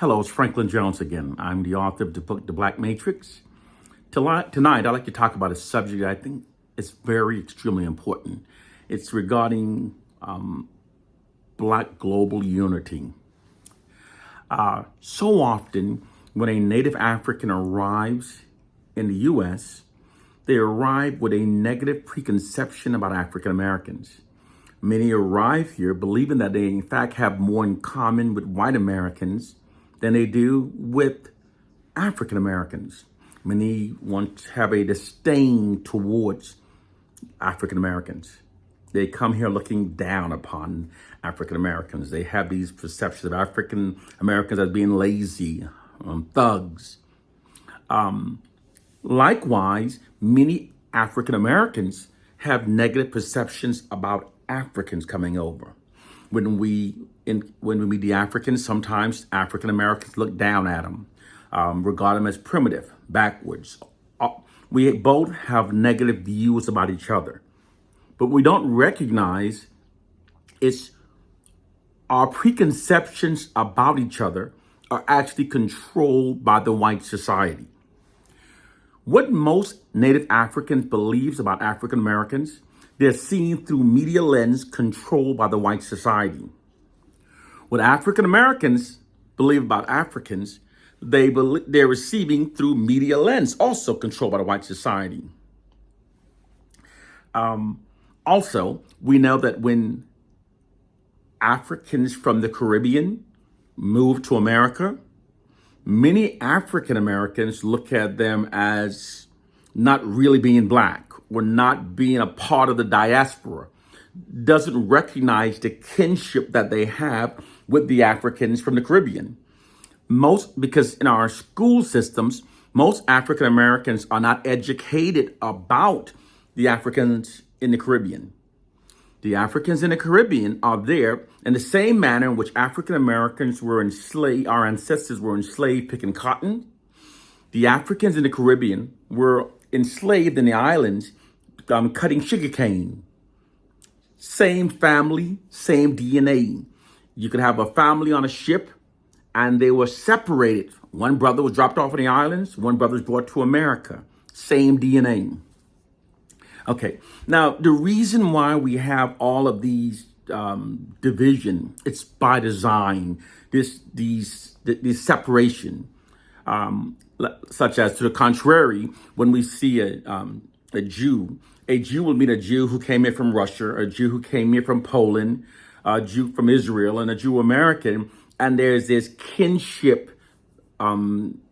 Hello, it's Franklin Jones again. I'm the author of the book, The Black Matrix. Tonight, I'd like to talk about a subject I think is very extremely important. It's regarding Black global unity. So often, when a Native African arrives in the U.S., they arrive with a negative preconception about African Americans. Many arrive here believing that they in fact have more in common with white Americans than they do with African Americans. Many want to have a disdain towards African Americans. They come here looking down upon African Americans. They have these perceptions of African Americans as being lazy, thugs. Likewise, many African Americans have negative perceptions about Africans coming over. When we meet the Africans, sometimes African Americans look down at them, regard them as primitive, backwards. We both have negative views about each other, but we don't recognize it's our preconceptions about each other are actually controlled by the white society. What most Native Africans believes about African Americans, they're seen through media lens controlled by the white society. What African Americans believe about Africans, they're receiving through media lens, also controlled by the white society. Also, we know that when Africans from the Caribbean move to America, many African Americans look at them as not really being Black or not being a part of the diaspora, doesn't recognize the kinship that they have with the Africans from the Caribbean. Because in our school systems, most African Americans are not educated about the Africans in the Caribbean. The Africans in the Caribbean are there in the same manner in which African Americans were enslaved, our ancestors were enslaved picking cotton. The Africans in the Caribbean were enslaved in the islands cutting sugarcane. Same family, same DNA. You could have a family on a ship and they were separated. One brother was dropped off in the islands, one brother was brought to America. Same DNA. Okay, now the reason why we have all of these division, it's by design. This separation, such as to the contrary, when we see a Jew will meet a Jew who came here from Russia, a Jew who came here from Poland, a Jew from Israel, and a Jew American, and there's this kinship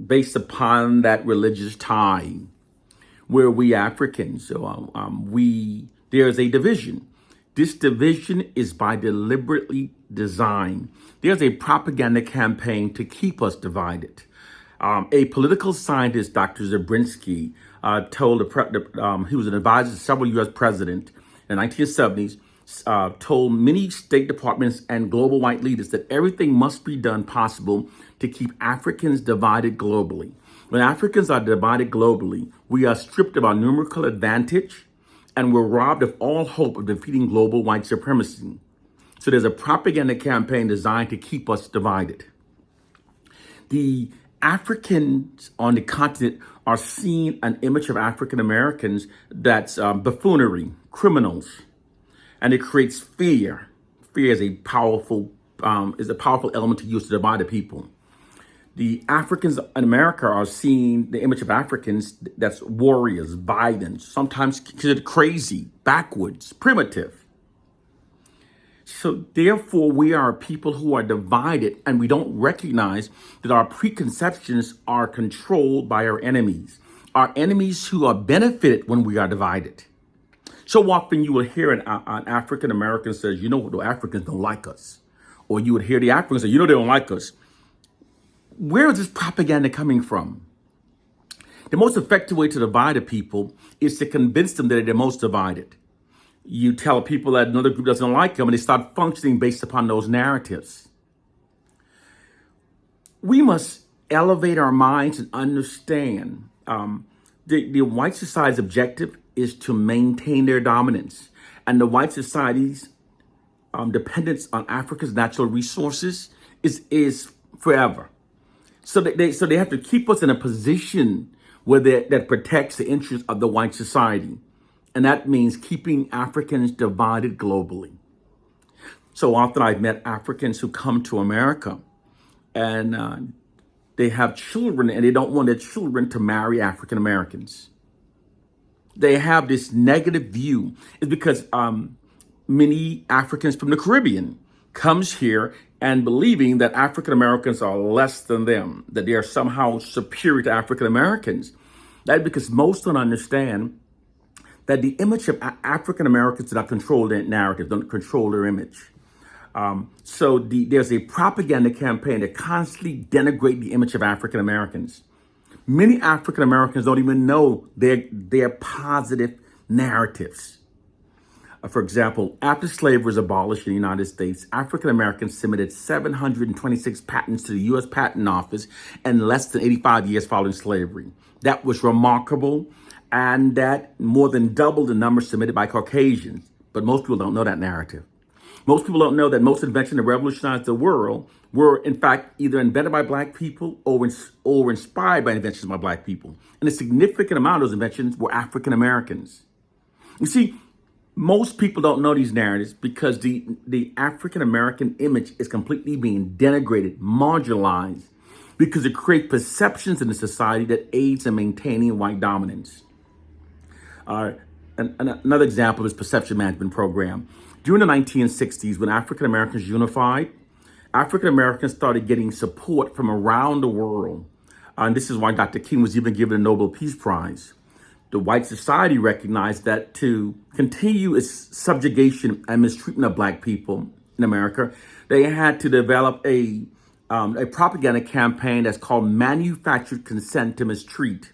based upon that religious tie. Where we Africans, there's a division. This division is by deliberately design. There's a propaganda campaign to keep us divided. A political scientist, Dr. Zabrinsky, he was an advisor to several U.S. presidents in the 1970s, told many State Departments and global white leaders that everything must be done possible to keep Africans divided globally. When Africans are divided globally, we are stripped of our numerical advantage and we're robbed of all hope of defeating global white supremacy. So there's a propaganda campaign designed to keep us divided. The Africans on the continent are seeing an image of African Americans that's buffoonery, criminals, and it creates fear. Fear is a powerful element to use to divide the people. The Africans in America are seeing the image of Africans that's warriors, violent, sometimes considered crazy, backwards, primitive. So therefore, we are people who are divided and we don't recognize that our preconceptions are controlled by our enemies who are benefited when we are divided. So often you will hear an African American says, the Africans don't like us. Or you would hear the Africans say, they don't like us. Where is this propaganda coming from? The most effective way to divide a people is to convince them that they're most divided. You tell people that another group doesn't like them and they start functioning based upon those narratives. We must elevate our minds and understand the white society's objective is to maintain their dominance. And the white society's dependence on Africa's natural resources is forever. So they have to keep us in a position where that protects the interests of the white society. And that means keeping Africans divided globally. So often I've met Africans who come to America and they have children and they don't want their children to marry African Americans. They have this negative view. It's because many Africans from the Caribbean comes here and believing that African Americans are less than them, that they are somehow superior to African Americans. That's because most don't understand that the image of African Americans do not control their narrative, don't control their image. So there's a propaganda campaign that constantly denigrate the image of African Americans. Many African Americans don't even know their positive narratives. For example, after slavery was abolished in the United States, African Americans submitted 726 patents to the U.S. Patent Office in less than 85 years following slavery. That was remarkable, and that more than doubled the number submitted by Caucasians. But most people don't know that narrative. Most people don't know that most inventions that revolutionized the world were, in fact, either invented by Black people or inspired by inventions by Black people. And a significant amount of those inventions were African Americans. You see, most people don't know these narratives because the African American image is completely being denigrated, marginalized, because it creates perceptions in the society that aids in maintaining white dominance. Another example is perception management program. During the 1960s, when African Americans unified, African Americans started getting support from around the world. And this is why Dr. King was even given a Nobel Peace Prize. The white society recognized that to continue its subjugation and mistreatment of Black people in America, they had to develop a propaganda campaign that's called manufactured consent to mistreat.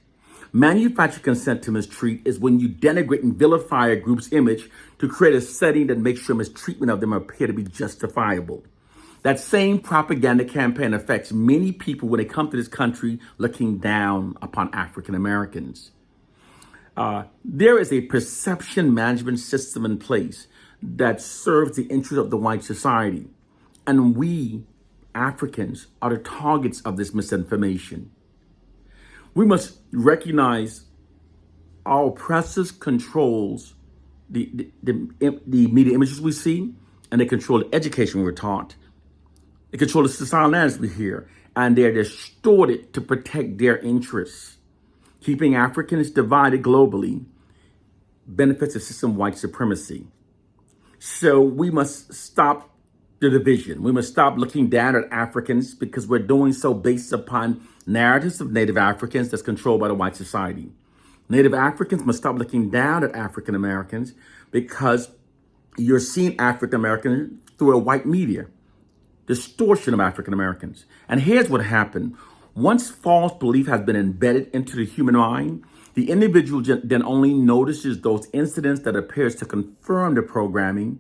Manufactured consent to mistreat is when you denigrate and vilify a group's image to create a setting that makes sure mistreatment of them appear to be justifiable. That same propaganda campaign affects many people when they come to this country looking down upon African Americans. There is a perception management system in place that serves the interest of the white society. And we, Africans, are the targets of this misinformation. We must recognize our oppressors controls the media images we see, and they control the education we're taught. They control the societal narratives we hear, and they're distorted to protect their interests. Keeping Africans divided globally benefits the system of white supremacy. So we must stop the division. We must stop looking down at Africans because we're doing so based upon narratives of Native Africans that's controlled by the white society. Native Africans must stop looking down at African Americans because you're seeing African Americans through a white media distortion of African Americans. And here's what happened. Once false belief has been embedded into the human mind, the individual then only notices those incidents that appears to confirm the programming,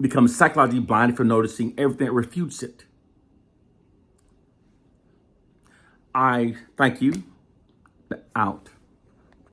becomes psychologically blinded from noticing everything that refutes it. I thank you. Out.